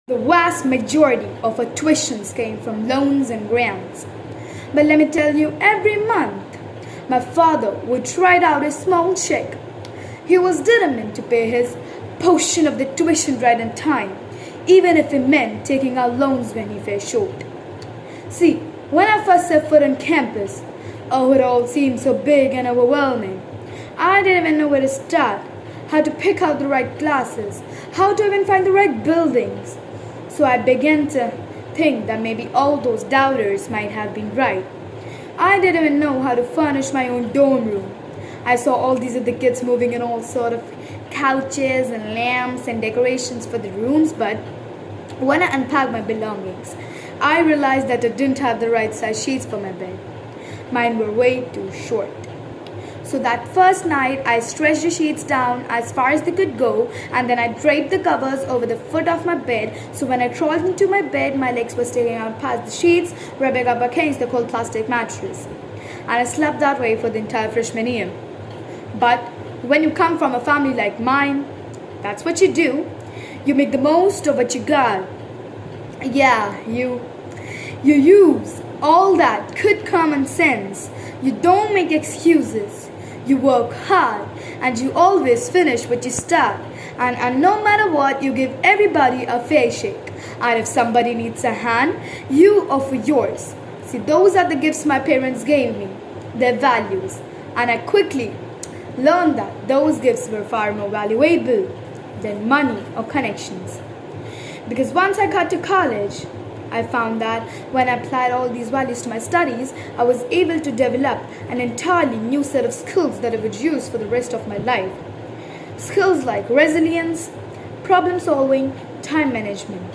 The vast majority of our tuitions came from loans and grants. But let me tell you, every month, my father would write out a small check. He was determined to pay his portion of the tuition right on time, even if it meant taking out loans when he fell short. See, when I first set foot on campus, it all seemed so big and overwhelming. I didn't even know where to start, how to pick out the right classes, how to even find the right buildings. So I began to think that maybe all those doubters might have been right. I didn't even know how to furnish my own dorm room. I saw all these other kids moving in all sort of couches and lamps and decorations for the rooms, but when I unpacked my belongings, I realized that I didn't have the right size sheets for my bed. Mine were way too short. So that first night, I stretched the sheets down as far as they could go, and then I draped the covers over the foot of my bed, so when I crawled into my bed, my legs were sticking out past the sheets, rubbing up against the cold plastic mattress. And I slept that way for the entire freshman year. But when you come from a family like mine, that's what you do. You make the most of what you got. Yeah, you use all that good common sense. You don't make excuses. You work hard and you always finish what you start. And no matter what, you give everybody a fair shake. And if somebody needs a hand, you offer yours. See, those are the gifts my parents gave me, their values. And I quickly learned that those gifts were far more valuable than money or connections. Because once I got to college, I found that when I applied all these values to my studies, I was able to develop an entirely new set of skills that I would use for the rest of my life. Skills like resilience, problem solving, time management.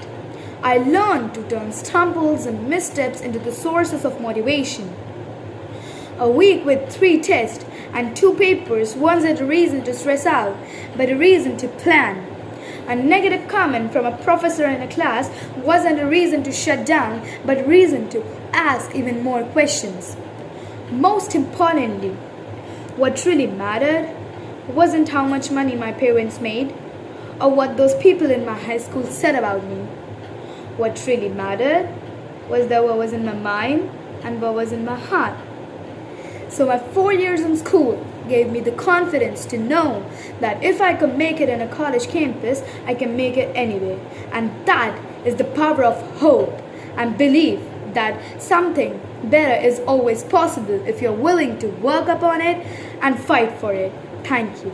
I learned to turn stumbles and missteps into the sources of motivation. A week with 3 tests and 2 papers wasn't a reason to stress out, but a reason to plan. A negative comment from a professor in a class wasn't a reason to shut down, but a reason to ask even more questions. Most importantly, what really mattered wasn't how much money my parents made or what those people in my high school said about me. What really mattered was that what was in my mind and what was in my heart. So my 4 years in school gave me the confidence to know that if I could make it in a college campus, I can make it anywhere. And that is the power of hope and belief that something better is always possible if you're willing to work upon it and fight for it. Thank you.